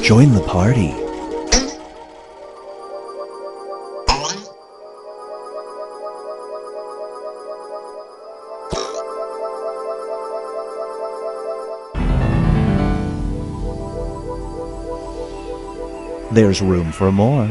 Join the party. There's room for more.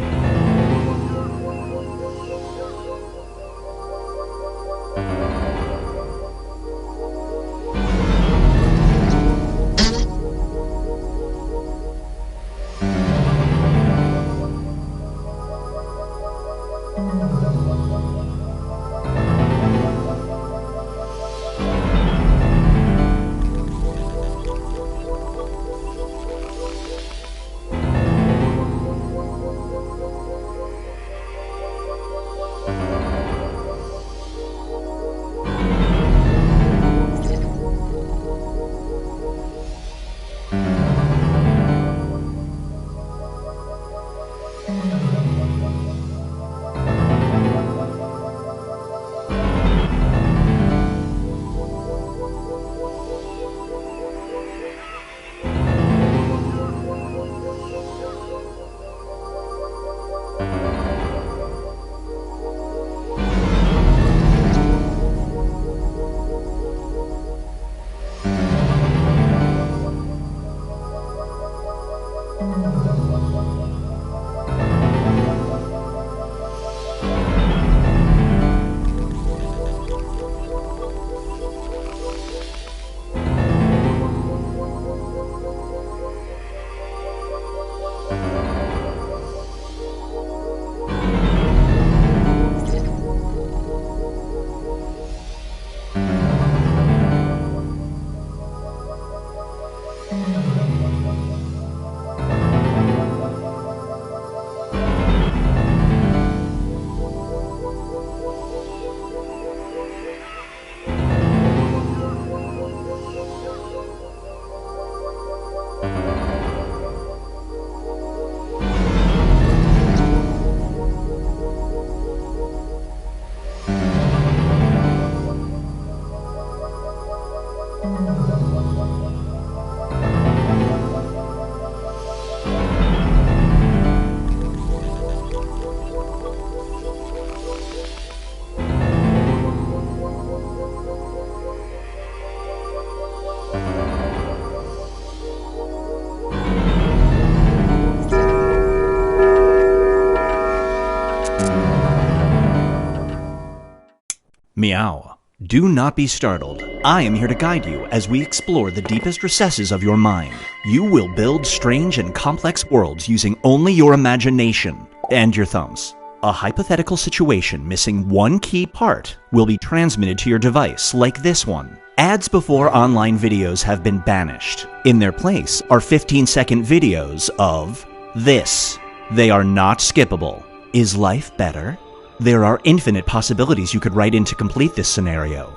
Meow. Do not be startled. I am here to guide you as we explore the deepest recesses of your mind. You will build strange and complex worlds using only your imagination and your thumbs. A hypothetical situation missing one key part will be transmitted to your device, like this one. Ads before online videos have been banished. In their place are 15-second videos of this. They are not skippable. Is life better? There are infinite possibilities you could write in to complete this scenario.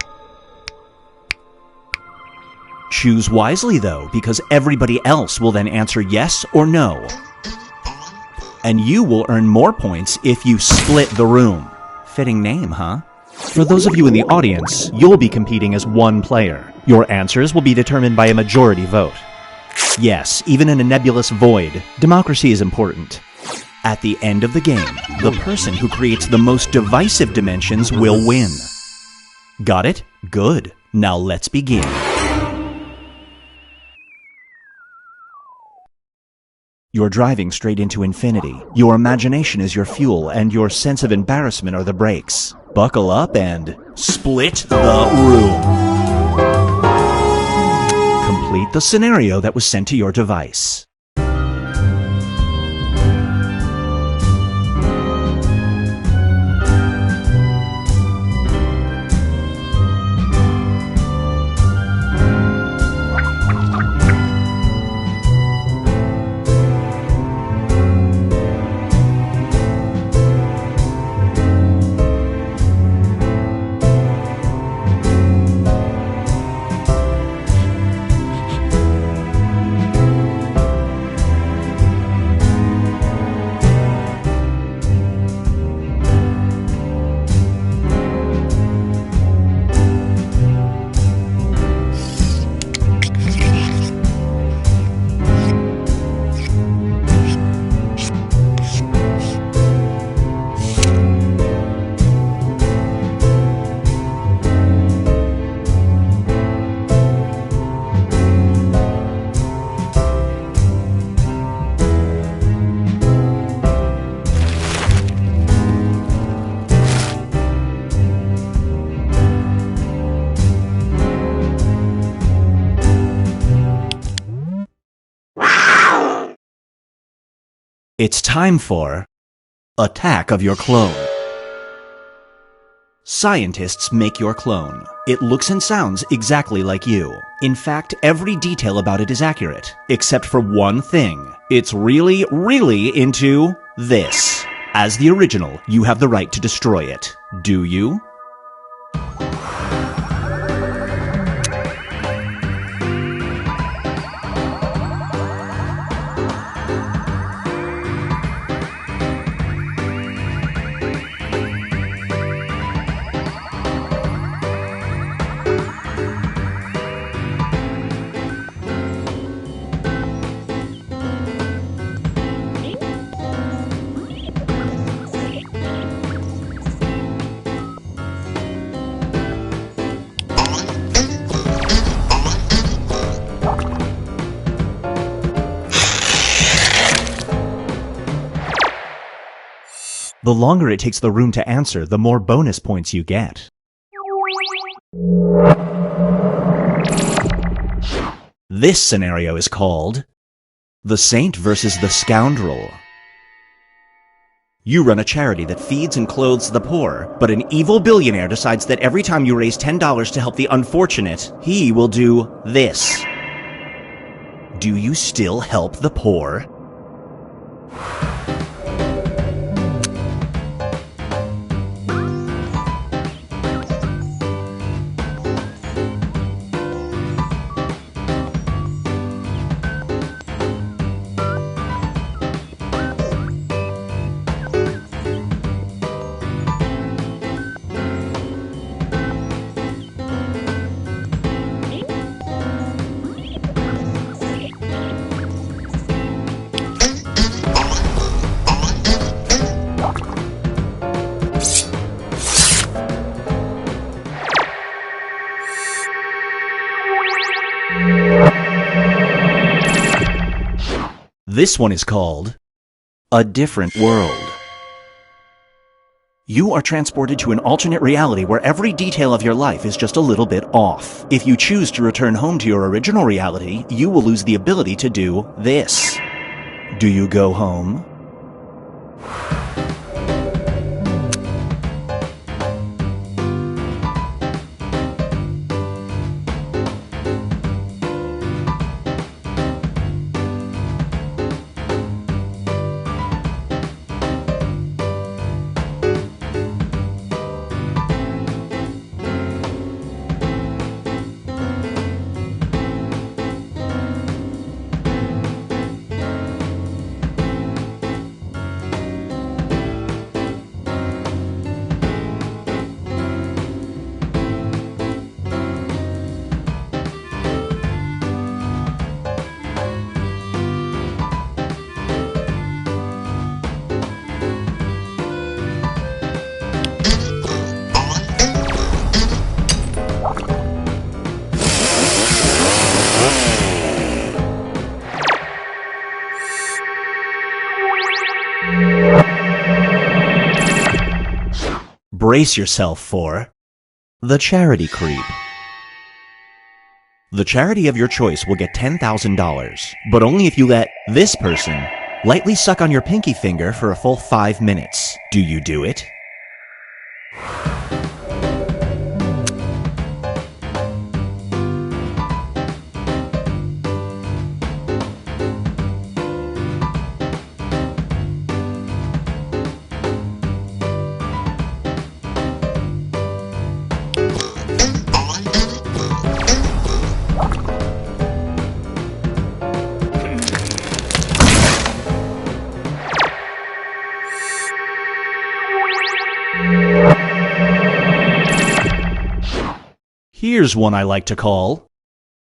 Choose wisely though, because everybody else will then answer yes or no. And you will earn more points if you split the room. Fitting name, huh? For those of you in the audience, you'll be competing as one player. Your answers will be determined by a majority vote. Yes, even in a nebulous void, democracy is important. At the end of the game, the person who creates the most divisive dimensions will win. Got it? Good. Now let's begin. You're driving straight into infinity. Your imagination is your fuel, and your sense of embarrassment are the brakes. Buckle up and split the room. Complete the scenario that was sent to your device. It's time for Attack of Your Clone. Scientists make your clone. It looks and sounds exactly like you. In fact, every detail about it is accurate, except for one thing. It's really, really into this. As the original, you have the right to destroy it. Do you? The longer it takes the room to answer, the more bonus points you get. This scenario is called The Saint versus the Scoundrel. You run a charity that feeds and clothes the poor, but an evil billionaire decides that every time you raise $10 to help the unfortunate, he will do this. Do you still help the poor? This one is called A Different World. You are transported to an alternate reality where every detail of your life is just a little bit off. If you choose to return home to your original reality, you will lose the ability to do this. Do you go home? Brace yourself for the charity creep. The charity of your choice will get $10,000, but only if you let this person lightly suck on your pinky finger for a full 5 minutes. Do you do it? Here's one I like to call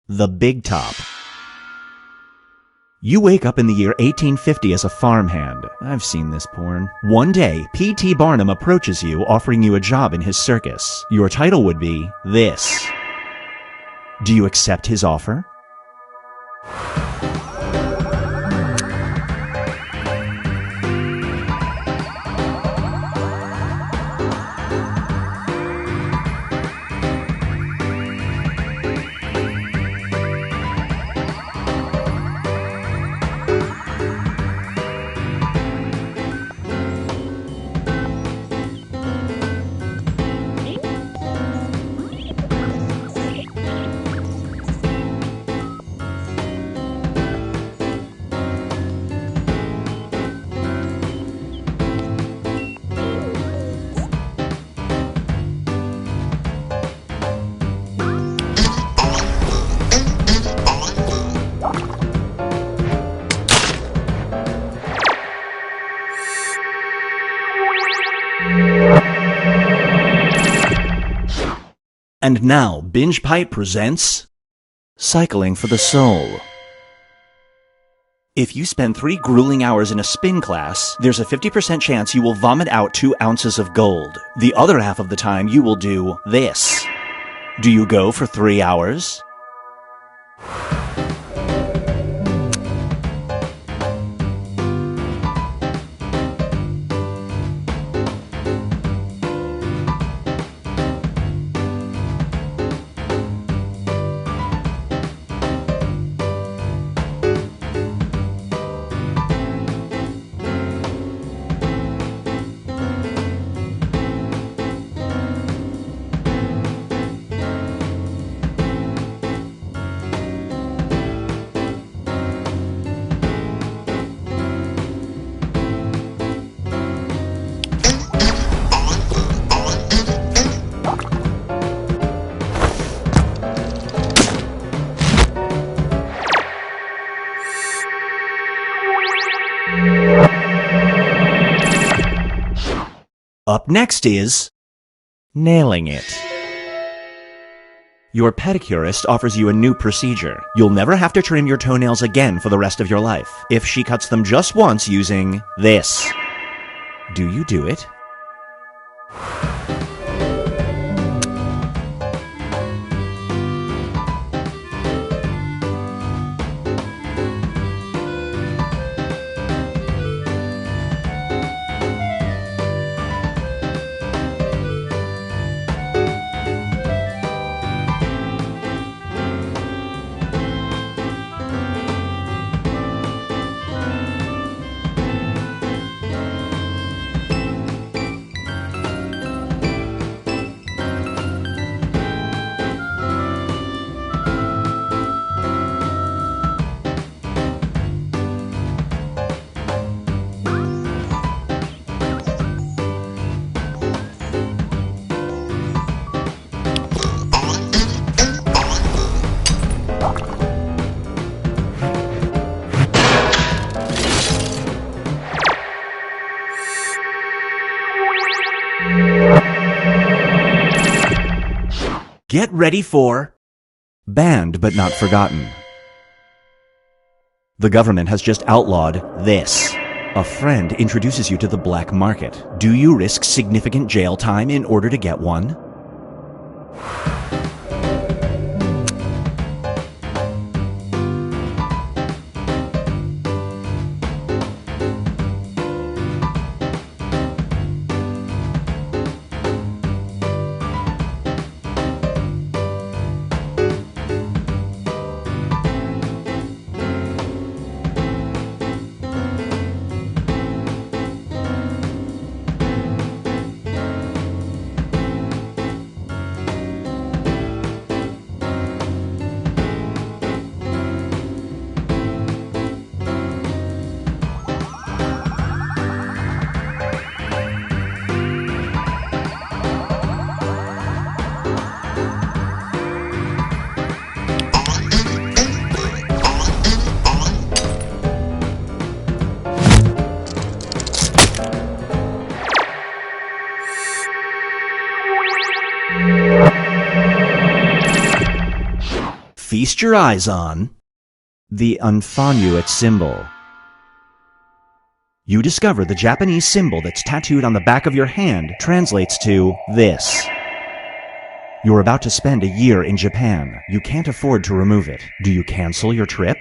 the Big Top. You wake up in the year 1850 as a farmhand. I've seen this porn. One day, P.T. Barnum approaches you, offering you a job in his circus. Your title would be this. Do you accept his offer? And now, Binge Pipe presents Cycling for the Soul. If you spend 3 grueling hours in a spin class, there's a 50% chance you will vomit out 2 ounces of gold. The other half of the time you will do this. Do you go for 3 hours? Up next is nailing it. Your pedicurist offers you a new procedure. You'll never have to trim your toenails again for the rest of your life if she cuts them just once using this. Do you do it? Get ready for banned but not forgotten. The government has just outlawed this. A friend introduces you to the black market. Do you risk significant jail time in order to get one? Feast your eyes on the Unfanuit symbol. You discover the Japanese symbol that's tattooed on the back of your hand translates to this. You're about to spend a year in Japan. You can't afford to remove it. Do you cancel your trip?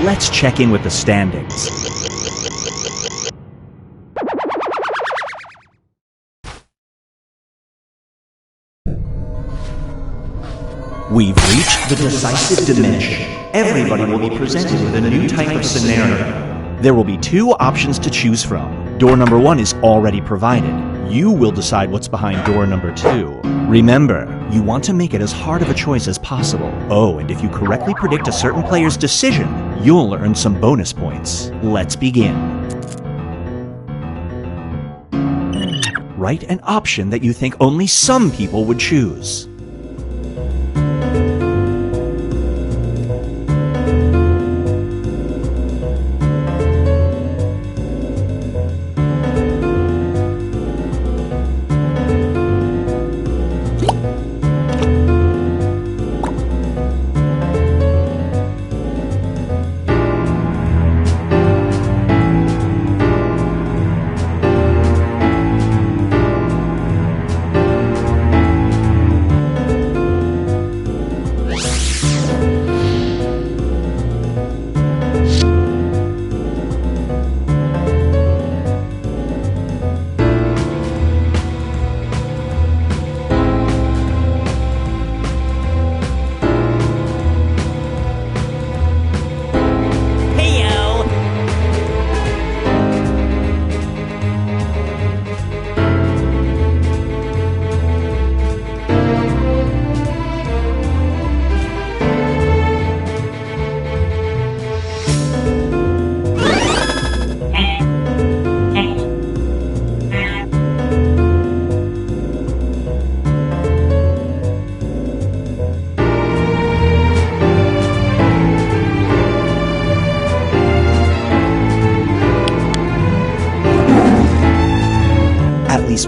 Let's check in with the standings. We've reached the decisive dimension. Everybody will be presented with a new type of scenario. There will be two options to choose from. Door number 1 is already provided. You will decide what's behind door number 2. Remember, you want to make it as hard of a choice as possible. Oh, and if you correctly predict a certain player's decision, you'll earn some bonus points. Let's begin. Write an option that you think only some people would choose.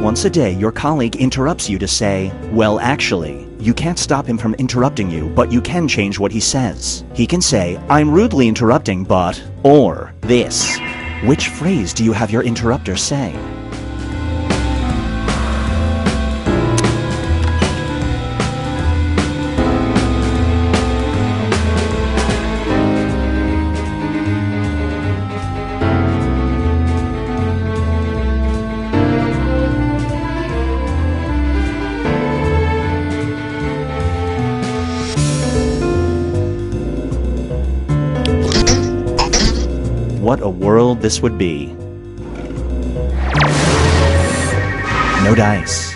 Once a day, your colleague interrupts you to say, well, actually, you can't stop him from interrupting you, but you can change what he says. He can say, I'm rudely interrupting, but, or this. Which phrase do you have your interrupter say? What a world this would be. No dice.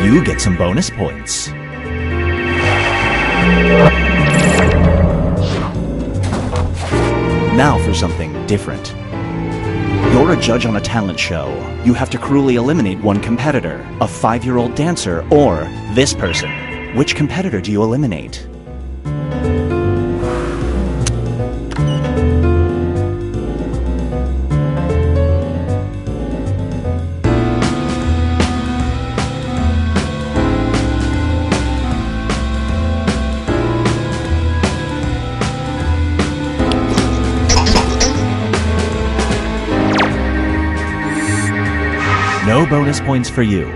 You get some bonus points. Now for something different. You're a judge on a talent show. You have to cruelly eliminate one competitor, a 5-year-old dancer, or this person. Which competitor do you eliminate? No bonus points for you.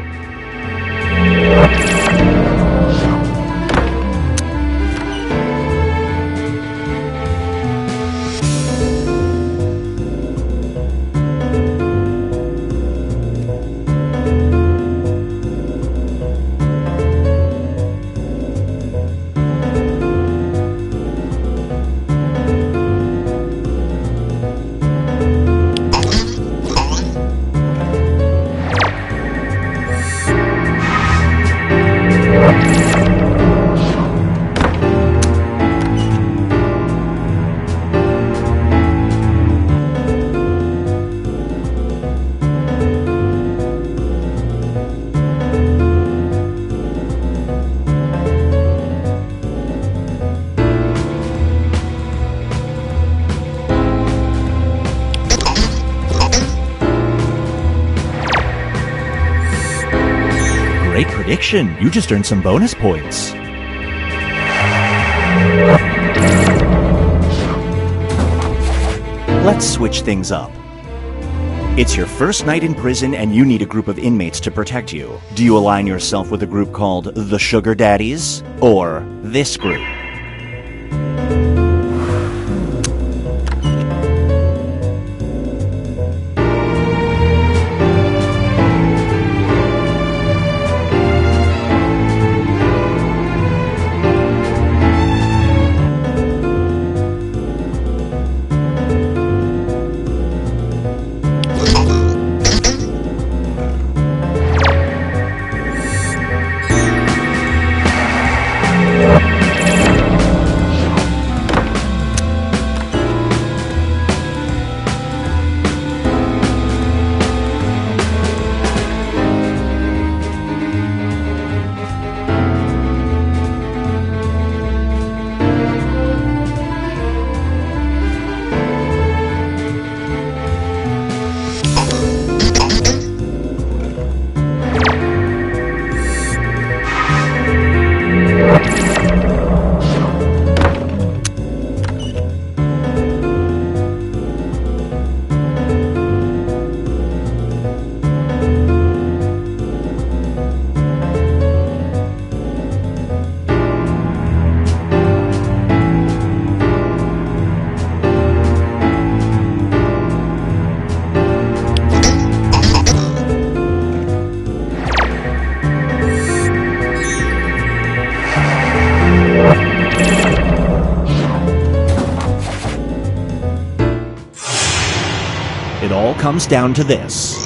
Great prediction. You just earned some bonus points. Let's switch things up. It's your first night in prison and you need a group of inmates to protect you. Do you align yourself with a group called the Sugar Daddies or this group? It all comes down to this.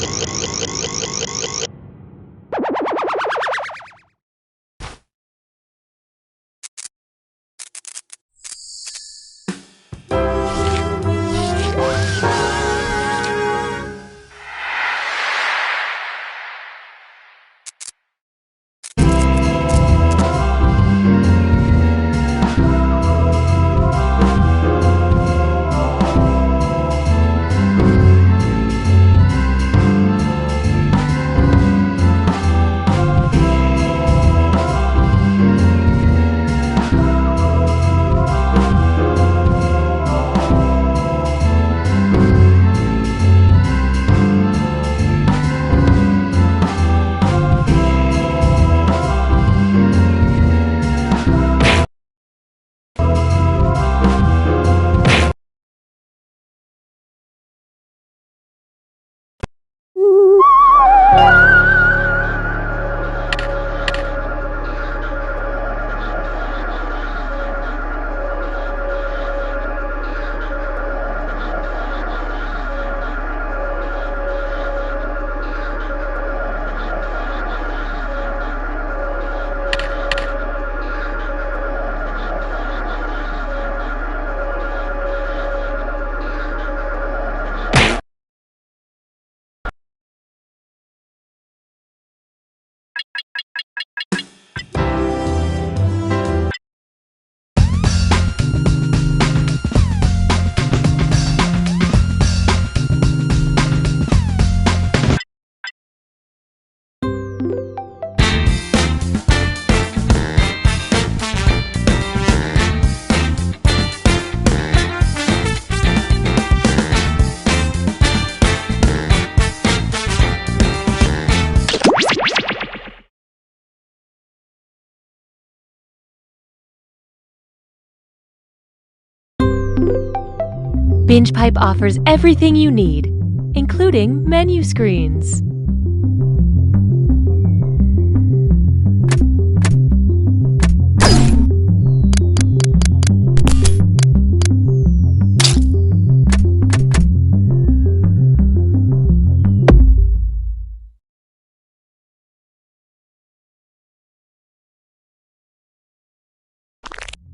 BingePipe offers everything you need, including menu screens.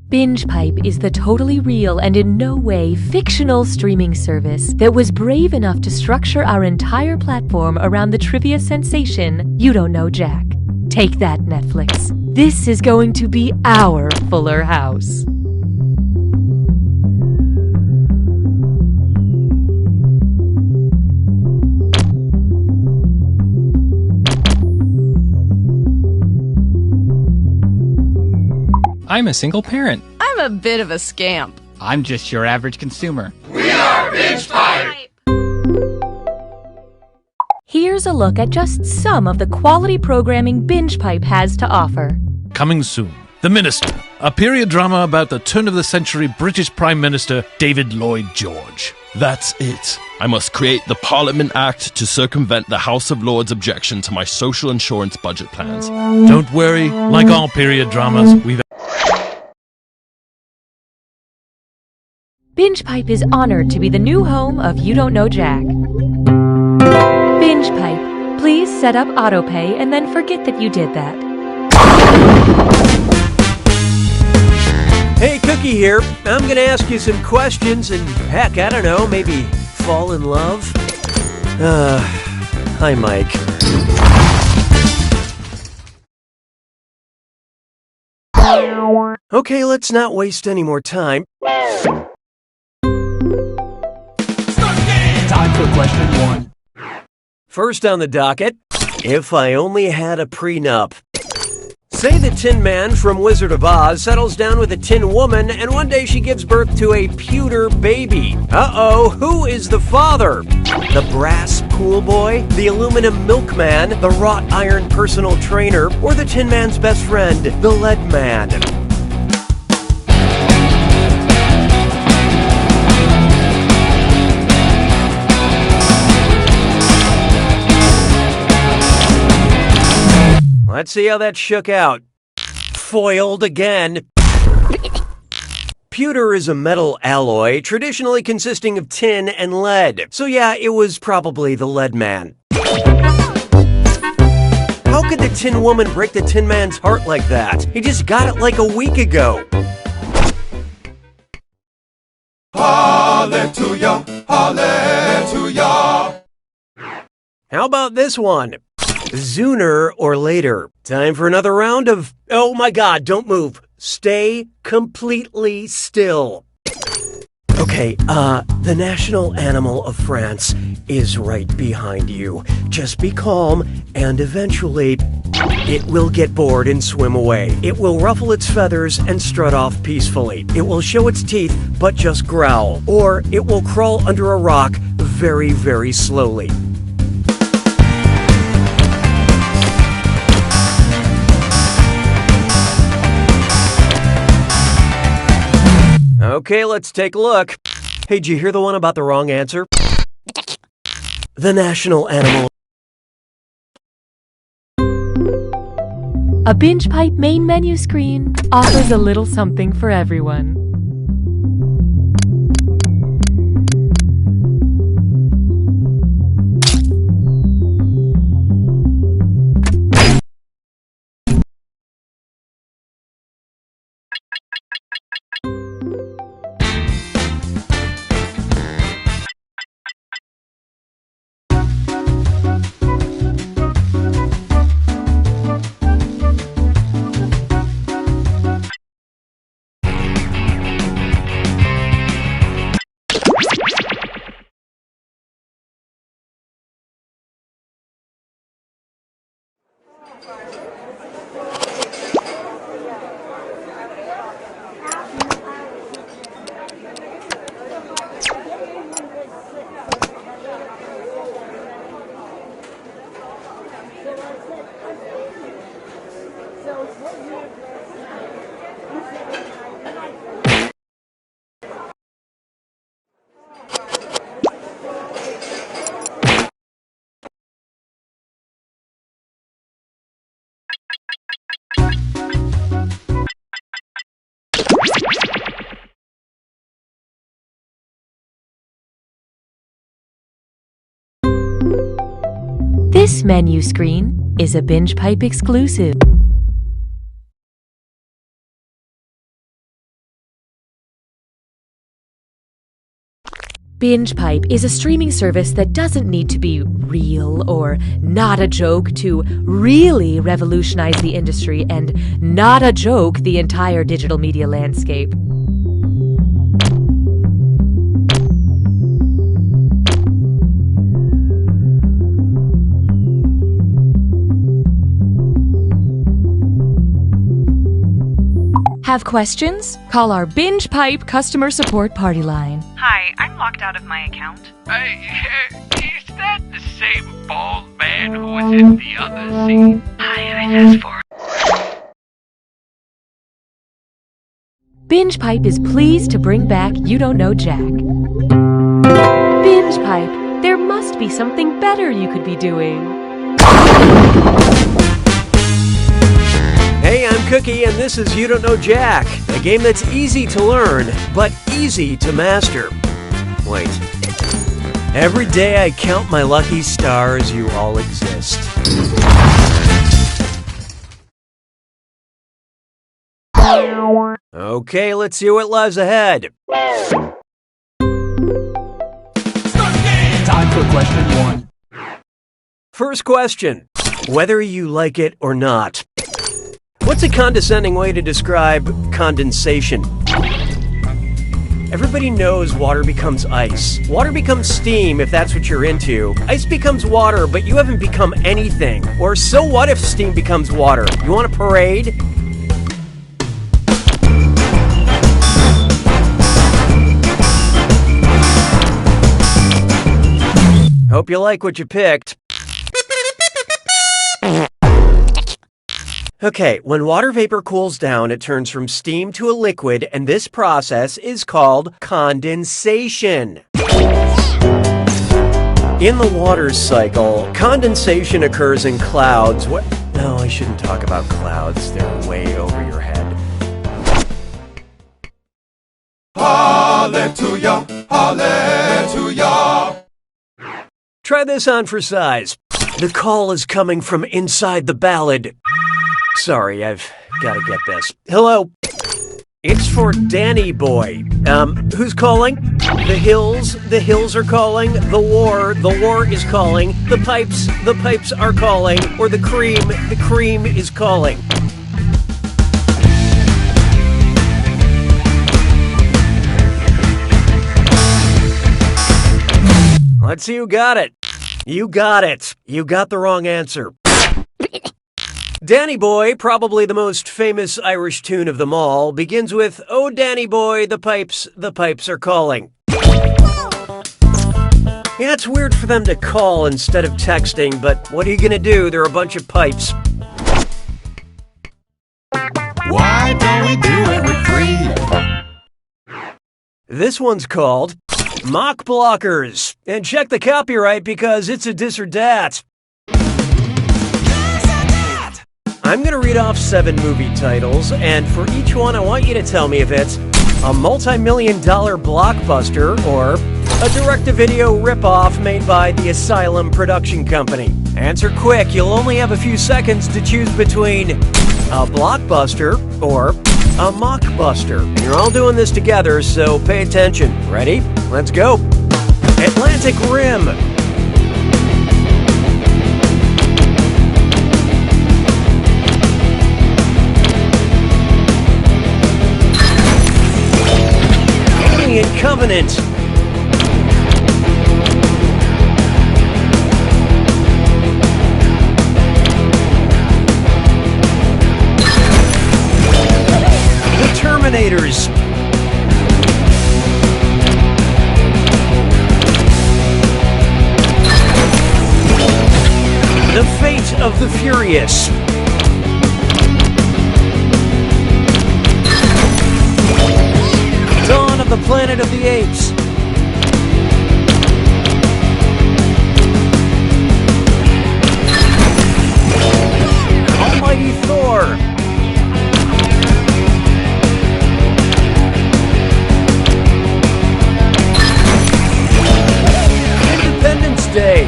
BingePipe is the totally real and in no way fictional streaming service that was brave enough to structure our entire platform around the trivia sensation You Don't Know Jack. Take that, Netflix. This is going to be our Fuller House. I'm a single parent. I'm a bit of a scamp. I'm just your average consumer. We are Binge Pipe! Here's a look at just some of the quality programming Binge Pipe has to offer. Coming soon, The Minister, a period drama about the turn-of-the-century British Prime Minister David Lloyd George. That's it. I must create the Parliament Act to circumvent the House of Lords' objection to my social insurance budget plans. Don't worry, like all period dramas, we've... Binge Pipe is honored to be the new home of You Don't Know Jack. Binge Pipe, please set up autopay and then forget that you did that. Hey, Cookie here. I'm gonna ask you some questions and heck, I don't know, maybe fall in love? Hi, Mike. Okay, let's not waste any more time. Time for question 1. First on the docket, if I only had a prenup. Say the Tin Man from Wizard of Oz settles down with a Tin Woman, and one day she gives birth to a pewter baby. Uh-oh, who is the father? The brass pool boy, the aluminum milkman, the wrought iron personal trainer, or the Tin Man's best friend, the Lead Man? Let's see how that shook out. Foiled again. Pewter is a metal alloy, traditionally consisting of tin and lead. So yeah, it was probably the Lead Man. How could the Tin Woman break the Tin Man's heart like that? He just got it like a week ago. Hallelujah, hallelujah. How about this one? Sooner or later. Time for another round of, oh my God, don't move. Stay completely still. Okay, the national animal of France is right behind you. Just be calm, and eventually, it will get bored and swim away. It will ruffle its feathers and strut off peacefully. It will show its teeth, but just growl. Or it will crawl under a rock very, very slowly. Okay, let's take a look. Hey, did you hear the one about the wrong answer? The national animal. A Binge Pipe main menu screen offers a little something for everyone. This menu screen is a Binge Pipe exclusive. Binge Pipe is a streaming service that doesn't need to be real or not a joke to really revolutionize the industry and not a joke the entire digital media landscape. Have questions? Call our Binge Pipe customer support party line. Hi, I'm locked out of my account. Is that the same bald man who was in the other scene? Hi, I asked for... Binge Pipe is pleased to bring back You Don't Know Jack. Binge Pipe, there must be something better you could be doing. Hey, I'm Cookie, and this is You Don't Know Jack, a game that's easy to learn, but easy to master. Wait. Every day I count my lucky stars, you all exist. Okay, let's see what lies ahead. Time for question 1. First question. Whether you like it or not. What's a condescending way to describe condensation? Everybody knows water becomes ice. Water becomes steam if that's what you're into. Ice becomes water, but you haven't become anything. Or so what if steam becomes water? You want a parade? Hope you like what you picked. Okay, when water vapor cools down, it turns from steam to a liquid, and this process is called condensation. In the water cycle, condensation occurs in clouds. No, I shouldn't talk about clouds. They're way over your head. Hallelujah, hallelujah. Try this on for size. The call is coming from inside the ballad. Sorry, I've got to get this. Hello. It's for Danny Boy. Who's calling? The hills are calling. The war is calling. The pipes are calling. Or the cream is calling. Let's see who got it. You got it. You got the wrong answer. Danny Boy, probably the most famous Irish tune of them all, begins with, "Oh, Danny Boy, the pipes are calling." Yeah, it's weird for them to call instead of texting, but what are you gonna do? They're a bunch of pipes. Why don't we do it with 3? This one's called Mock Blockers. And check the copyright because it's a dis or dat. I'm going to read off 7 movie titles, and for each one, I want you to tell me if it's a multi-million-dollar blockbuster or a direct-to-video ripoff made by the Asylum Production Company. Answer quick. You'll only have a few seconds to choose between a blockbuster or a mockbuster. And you're all doing this together, so pay attention. Ready? Let's go. Atlantic Rim. Alien Covenant. The Terminators. The Fate of the Furious. Dawn of the Planet of the Apes. Almighty Thor. Independence Day.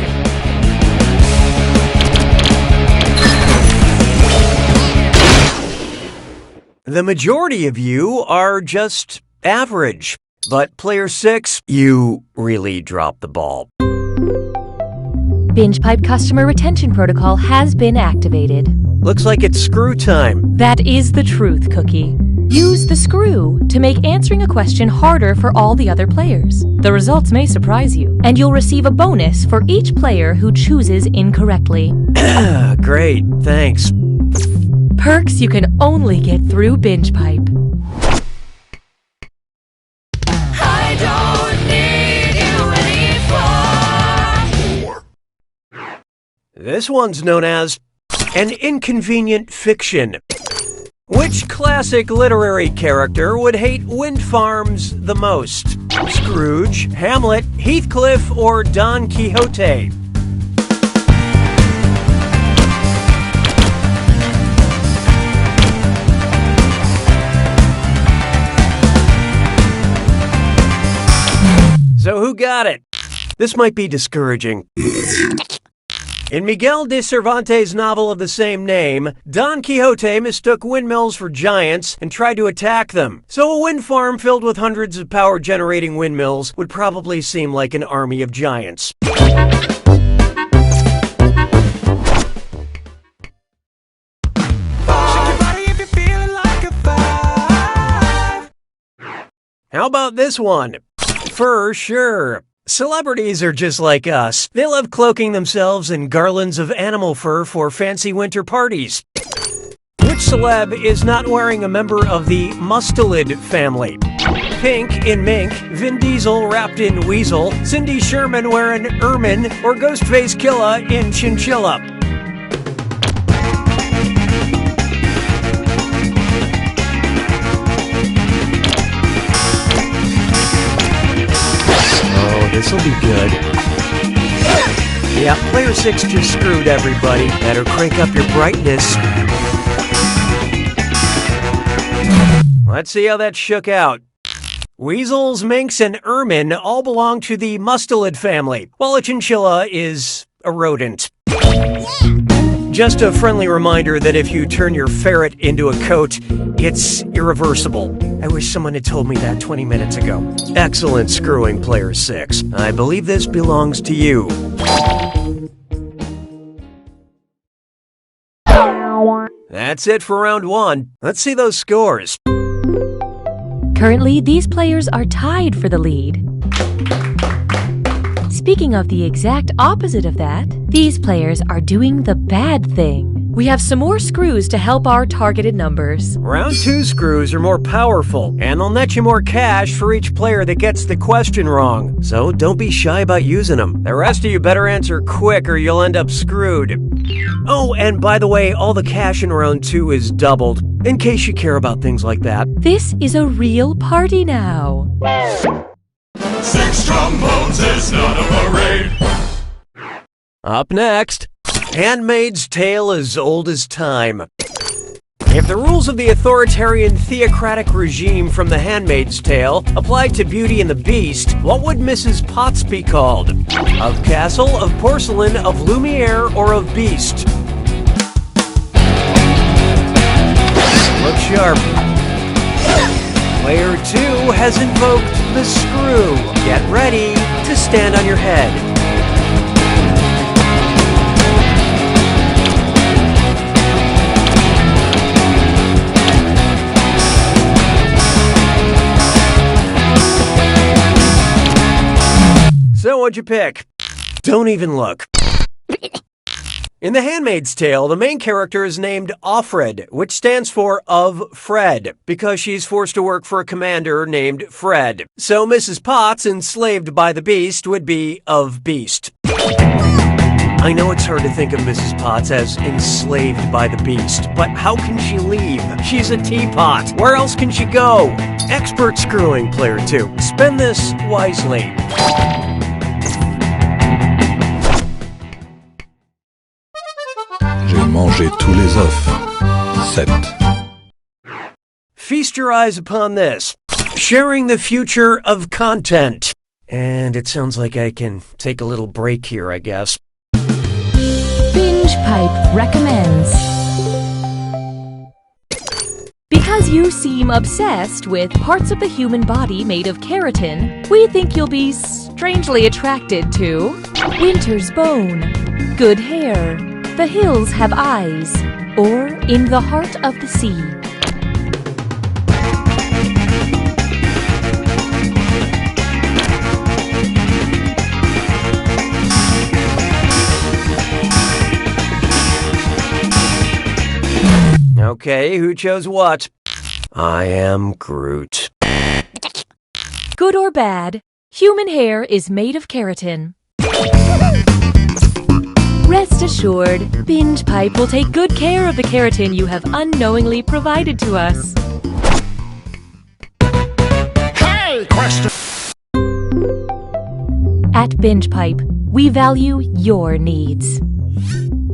The majority of you are just average, but player 6, you really dropped the ball. Binge Pipe customer retention protocol has been activated. Looks like it's screw time. That is the truth, Cookie. Use the screw to make answering a question harder for all the other players. The results may surprise you, and you'll receive a bonus for each player who chooses incorrectly. Great, thanks. Perks you can only get through Binge Pipe. This one's known as an inconvenient fiction. Which classic literary character would hate wind farms the most? Scrooge, Hamlet, Heathcliff, or Don Quixote? So who got it? This might be discouraging. In Miguel de Cervantes' novel of the same name, Don Quixote mistook windmills for giants and tried to attack them. So a wind farm filled with hundreds of power-generating windmills would probably seem like an army of giants. How about this one? For sure. Celebrities are just like us. They love cloaking themselves in garlands of animal fur for fancy winter parties. Which celeb is not wearing a member of the mustelid family? Pink in mink, Vin Diesel wrapped in weasel, Cindy Sherman wearing ermine, or Ghostface Killa in chinchilla? This'll be good. Yeah, player 6 just screwed everybody. Better crank up your brightness. Let's see how that shook out. Weasels, minks, and ermine all belong to the mustelid family, while a chinchilla is a rodent. Just a friendly reminder that if you turn your ferret into a coat, it's irreversible. I wish someone had told me that 20 minutes ago. Excellent screwing, player 6. I believe this belongs to you. That's it for round 1. Let's see those scores. Currently, these players are tied for the lead. Speaking of the exact opposite of that, these players are doing the bad thing. We have some more screws to help our targeted numbers. Round 2 screws are more powerful, and they'll net you more cash for each player that gets the question wrong. So don't be shy about using them. The rest of you better answer quick or you'll end up screwed. Oh, and by the way, all the cash in round 2 is doubled, in case you care about things like that. This is a real party now. 6 trombones is not a parade. Up next, Handmaid's Tale as old as time. If the rules of the authoritarian theocratic regime from The Handmaid's Tale applied to Beauty and the Beast, what would Mrs. Potts be called? Of Castle, of Porcelain, of Lumiere, or of Beast? Look sharp. Player 2 has invoked the screw. Get ready to stand on your head. So what'd you pick? Don't even look. In The Handmaid's Tale, the main character is named Offred, which stands for of Fred, because she's forced to work for a commander named Fred. So Mrs. Potts, enslaved by the Beast, would be of Beast. I know it's hard to think of Mrs. Potts as enslaved by the Beast, but how can she leave? She's a teapot. Where else can she go? Expert screwing, player 2. Spend this wisely. J'ai mangé tous les œufs. 7. Feast your eyes upon this. Sharing the future of content. And it sounds like I can take a little break here, I guess. Binge Pipe recommends. Because you seem obsessed with parts of the human body made of keratin, we think you'll be strangely attracted to winter's bone, good hair, the hills have eyes, or in the heart of the sea. Okay, who chose what? I am Groot. Good or bad, human hair is made of keratin. Rest assured, Binge Pipe will take good care of the keratin you have unknowingly provided to us. Hey, question. At Binge Pipe, we value your needs.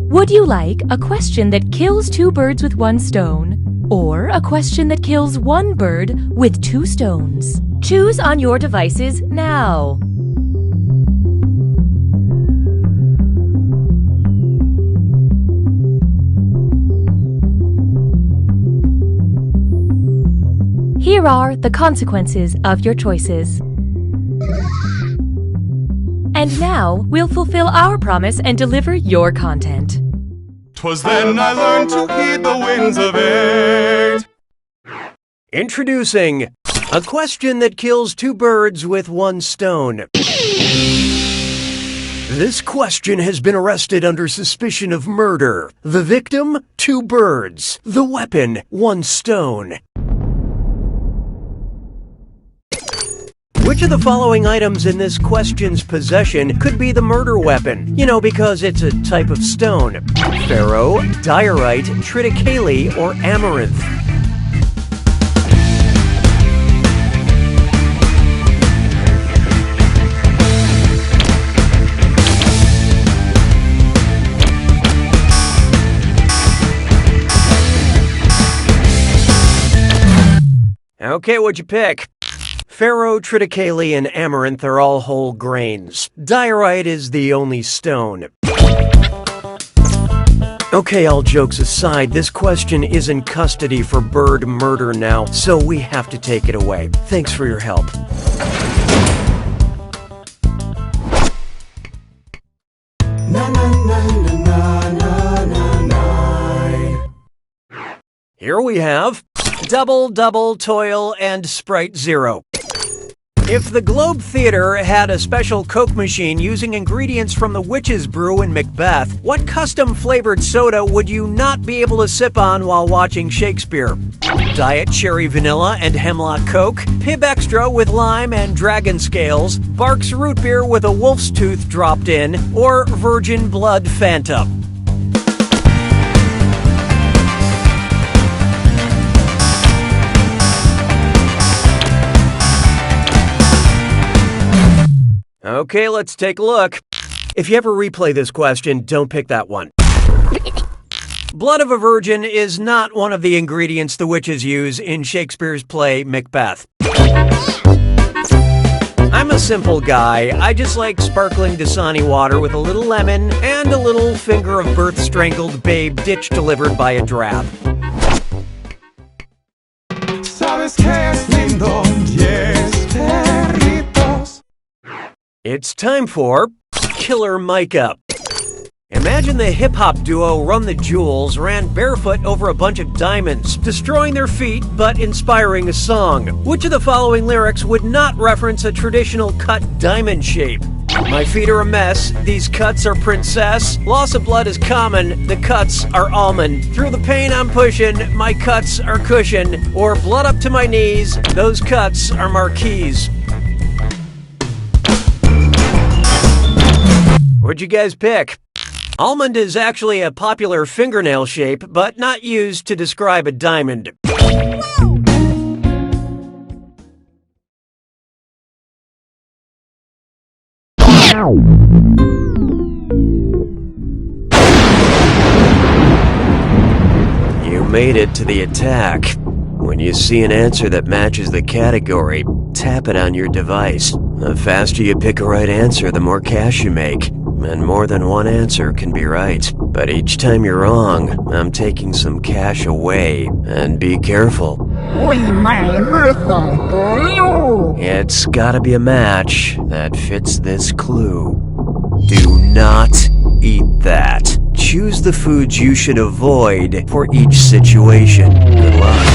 Would you like a question that kills 2 birds with 1 stone, or a question that kills 1 bird with 2 stones? Choose on your devices now. Here are the consequences of your choices. And now, we'll fulfill our promise and deliver your content. 'Twas then I learned to heed the winds of age. Introducing a question that kills 2 birds with 1 stone. This question has been arrested under suspicion of murder. The victim, 2 birds. The weapon, 1 stone. Which of the following items in this question's possession could be the murder weapon? You know, because it's a type of stone. Pharaoh, diorite, triticale, or amaranth? Okay, what'd you pick? Pharaoh, triticale, and amaranth are all whole grains. Diorite is the only stone. Okay, all jokes aside, this question is in custody for bird murder now, so we have to take it away. Thanks for your help. Here we have Double, Double, Toil, and Sprite Zero. If the Globe Theatre had a special Coke machine using ingredients from the Witch's Brew in Macbeth, what custom-flavored soda would you not be able to sip on while watching Shakespeare? Diet Cherry Vanilla and Hemlock Coke, Pib Extra with lime and dragon scales, Barks Root Beer with a wolf's tooth dropped in, or Virgin Blood Fanta? Okay, let's take a look. If you ever replay this question, don't pick that one. Blood of a virgin is not one of the ingredients the witches use in Shakespeare's play Macbeth. I'm a simple guy. I just like sparkling Dasani water with a little lemon and a little finger of birth-strangled babe ditch delivered by a drab. Sabes que es lindo, yes, perritos. It's time for Killer Micah. Imagine the hip-hop duo Run the Jewels ran barefoot over a bunch of diamonds, destroying their feet but inspiring a song. Which of the following lyrics would not reference a traditional cut diamond shape? My feet are a mess, these cuts are princess, loss of blood is common, the cuts are almond. Through the pain I'm pushing, my cuts are cushion, or blood up to my knees, those cuts are marquees. What'd you guys pick? Almond is actually a popular fingernail shape, but not used to describe a diamond. You made it to the attack. When you see an answer that matches the category, tap it on your device. The faster you pick a right answer, the more cash you make. And more than one answer can be right. But each time you're wrong, I'm taking some cash away. And be careful. It's gotta be a match that fits this clue. Do not eat that. Choose the foods you should avoid for each situation. Good luck.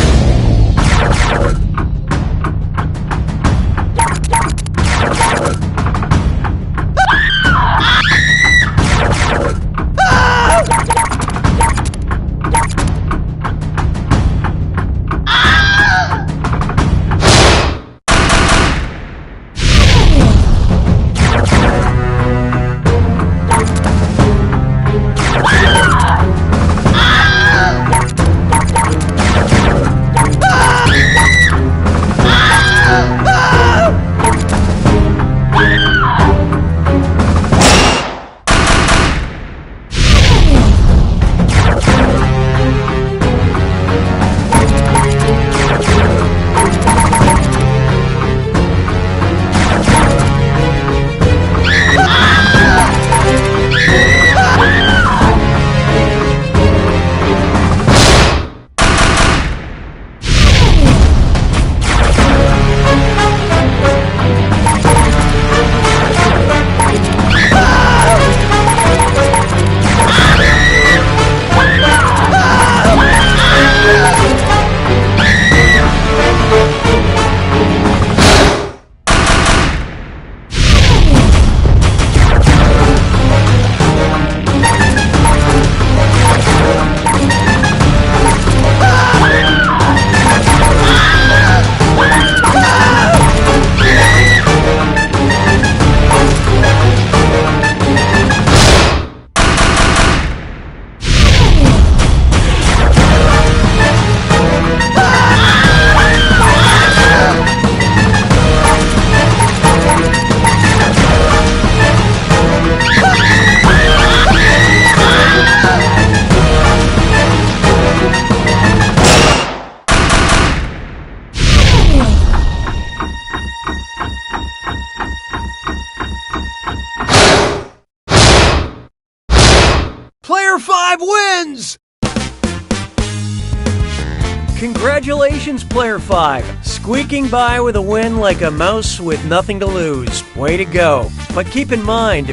Congratulations, Player 5. Squeaking by with a win like a mouse with nothing to lose. Way to go. But keep in mind,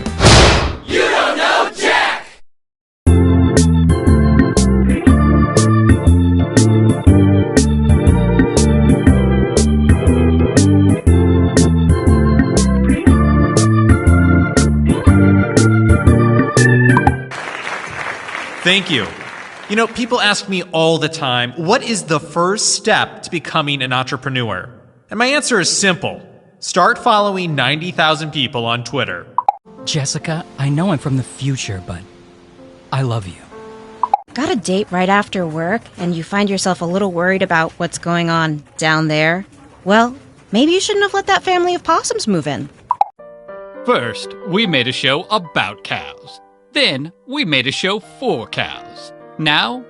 You don't know Jack! Thank you. You know, people ask me all the time, what is the first step to becoming an entrepreneur? And my answer is simple. Start following 90,000 people on Twitter. Jessica, I know I'm from the future, but I love you. Got a date right after work, and you find yourself a little worried about what's going on down there? Well, maybe you shouldn't have let that family of possums move in. First, we made a show about cows. Then, we made a show for cows. Now...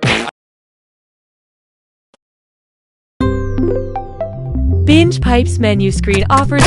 Binge Pipe's menu screen offers